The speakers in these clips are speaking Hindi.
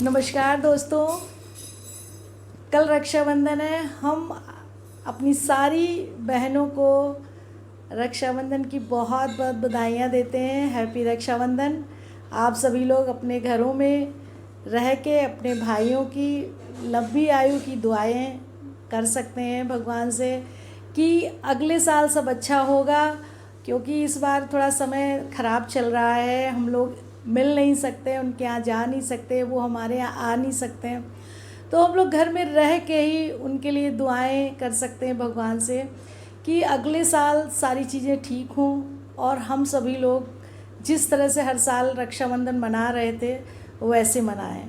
नमस्कार दोस्तों, कल रक्षाबंधन है। हम अपनी सारी बहनों को रक्षाबंधन की बहुत बहुत बधाइयाँ देते हैं। हैप्पी रक्षाबंधन। आप सभी लोग अपने घरों में रह के अपने भाइयों की लंबी आयु की दुआएं कर सकते हैं भगवान से कि अगले साल सब अच्छा होगा, क्योंकि इस बार थोड़ा समय ख़राब चल रहा है। हम लोग मिल नहीं सकते, उनके यहाँ जा नहीं सकते, वो हमारे यहाँ आ नहीं सकते हैं, तो हम लोग घर में रह के ही उनके लिए दुआएं कर सकते हैं भगवान से कि अगले साल सारी चीज़ें ठीक हों और हम सभी लोग जिस तरह से हर साल रक्षाबंधन मना रहे थे वैसे मनाएं।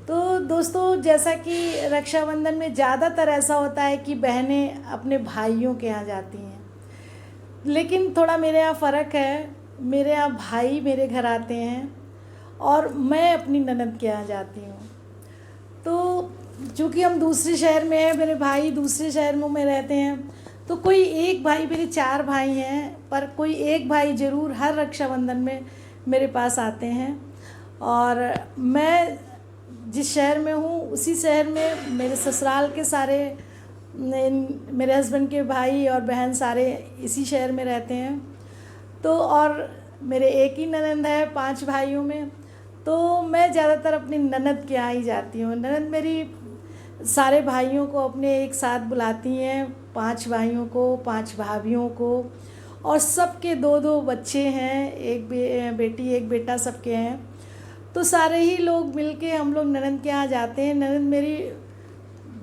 तो दोस्तों, जैसा कि रक्षाबंधन में ज़्यादातर ऐसा होता है कि बहनें अपने भाइयों के यहाँ जाती हैं, लेकिन थोड़ा मेरे यहाँ फ़र्क है। मेरे यहाँ भाई मेरे घर आते हैं और मैं अपनी ननद के यहाँ जाती हूँ। तो चूँकि हम दूसरे शहर में हैं, मेरे भाई दूसरे शहरों में रहते हैं, तो कोई एक भाई, मेरे 4 भाई हैं, पर कोई एक भाई ज़रूर हर रक्षाबंधन में मेरे पास आते हैं। और मैं जिस शहर में हूँ उसी शहर में मेरे ससुराल के सारे मेरे हस्बैंड के भाई और बहन सारे इसी शहर में रहते हैं। तो और मेरे एक ही ननद है 5 भाइयों में, तो मैं ज़्यादातर अपनी ननद के यहाँ ही जाती हूँ। ननद मेरी सारे भाइयों को अपने एक साथ बुलाती हैं, 5 भाइयों को, 5 भाभियों को, और सबके 2-2 बच्चे हैं, एक बेटी एक बेटा सबके हैं। तो सारे ही लोग मिलके हम लोग ननद के यहाँ जाते हैं। ननद मेरी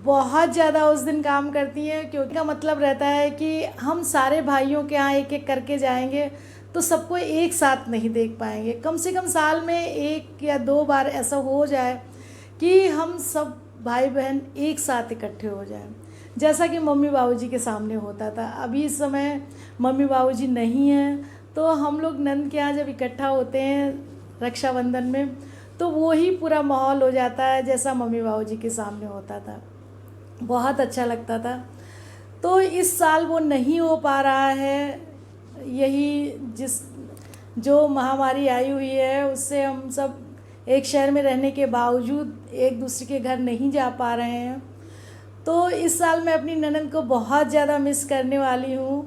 बहुत ज़्यादा उस दिन काम करती हैं, क्योंकि का मतलब रहता है कि हम सारे भाइयों के यहाँ एक एक करके जाएंगे तो सबको एक साथ नहीं देख पाएंगे। कम से कम साल में 1 या 2 बार ऐसा हो जाए कि हम सब भाई बहन एक साथ इकट्ठे हो जाएं, जैसा कि मम्मी बाबूजी के सामने होता था। अभी इस समय मम्मी बाबूजी नहीं हैं, तो हम लोग नंद के यहाँ जब इकट्ठा होते हैं रक्षाबंधन में, तो वो ही पूरा माहौल हो जाता है जैसा मम्मी बाबूजी के सामने होता था। बहुत अच्छा लगता था। तो इस साल वो नहीं हो पा रहा है। यही जो महामारी आई हुई है, उससे हम सब एक शहर में रहने के बावजूद एक दूसरे के घर नहीं जा पा रहे हैं। तो इस साल मैं अपनी ननद को बहुत ज़्यादा मिस करने वाली हूँ,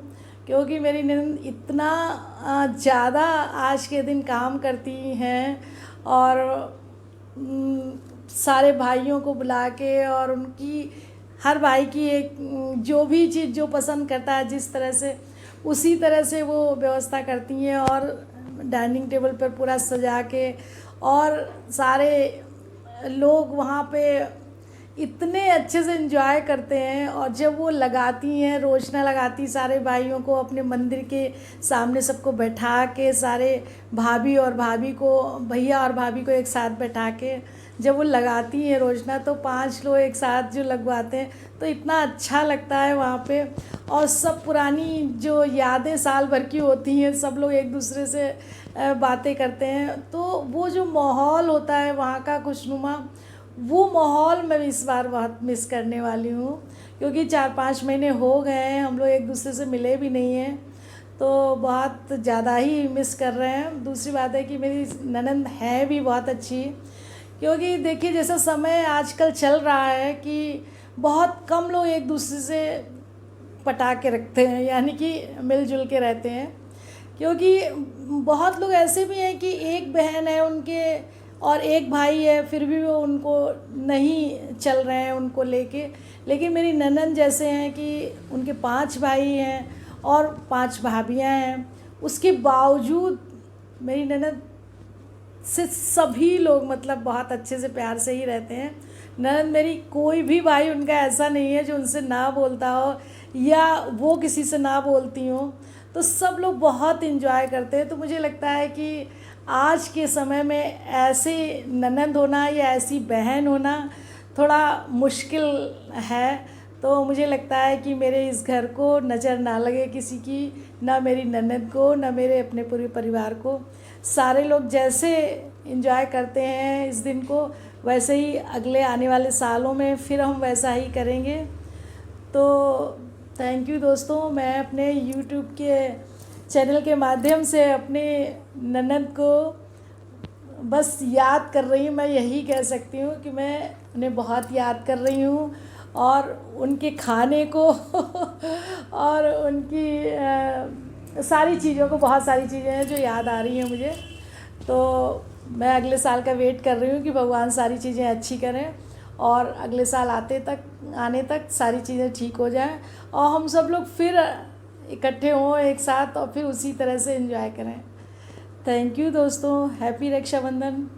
क्योंकि मेरी ननद इतना ज़्यादा आज के दिन काम करती हैं और सारे भाइयों को बुला के, और उनकी हर भाई की एक जो भी चीज़ जो पसंद करता है जिस तरह से, उसी तरह से वो व्यवस्था करती हैं, और डाइनिंग टेबल पर पूरा सजा के, और सारे लोग वहाँ पे इतने अच्छे से एंजॉय करते हैं। और जब वो लगाती हैं, रोशना लगाती सारे भाइयों को अपने मंदिर के सामने सबको बैठा के, सारे भाभी और भाभी को, भैया और भाभी को एक साथ बैठा के जब वो लगाती हैं रोशना, तो 5 लोग एक साथ जो लगवाते हैं तो इतना अच्छा लगता है वहाँ पे। और सब पुरानी जो यादें साल भर की होती हैं, सब लोग एक दूसरे से बातें करते हैं, तो वो जो माहौल होता है वहाँ का खुशनुमा, वो माहौल मैं इस बार बहुत मिस करने वाली हूँ। क्योंकि 4-5 महीने हो गए हैं हम लोग एक दूसरे से मिले भी नहीं हैं, तो बहुत ज़्यादा ही मिस कर रहे हैं। दूसरी बात है कि मेरी ननद है भी बहुत अच्छी, क्योंकि देखिए जैसा समय आजकल चल रहा है कि बहुत कम लोग एक दूसरे से पटा के रखते हैं, यानी कि मिलजुल के रहते हैं। क्योंकि बहुत लोग ऐसे भी हैं कि एक बहन है उनके और एक भाई है, फिर भी वो उनको नहीं चल रहे हैं उनको लेके। लेकिन मेरी ननद जैसे हैं कि उनके 5 भाई हैं और 5 भाभियाँ हैं, उसके बावजूद मेरी ननद से सभी लोग मतलब बहुत अच्छे से प्यार से ही रहते हैं। ननद मेरी, कोई भी भाई उनका ऐसा नहीं है जो उनसे ना बोलता हो या वो किसी से ना बोलती हो। तो सब लोग बहुत इन्जॉय करते हैं। तो मुझे लगता है कि आज के समय में ऐसे ननद होना या ऐसी बहन होना थोड़ा मुश्किल है। तो मुझे लगता है कि मेरे इस घर को नज़र ना लगे किसी की, ना मेरी ननद को, ना मेरे अपने पूरे परिवार को। सारे लोग जैसे एंजॉय करते हैं इस दिन को, वैसे ही अगले आने वाले सालों में फिर हम वैसा ही करेंगे। तो थैंक यू दोस्तों। मैं अपने यूट्यूब के चैनल के माध्यम से अपने ननद को बस याद कर रही हूँ, मैं यही कह सकती हूँ कि मैं उन्हें बहुत याद कर रही हूँ, और उनके खाने को और उनकी सारी चीज़ों को, बहुत सारी चीज़ें हैं जो याद आ रही हैं मुझे। तो मैं अगले साल का वेट कर रही हूँ कि भगवान सारी चीज़ें अच्छी करें और अगले साल आने तक सारी चीज़ें ठीक हो जाएं और हम सब लोग फिर इकट्ठे हों एक साथ और फिर उसी तरह से एंजॉय करें। थैंक यू दोस्तों, हैप्पी रक्षाबंधन।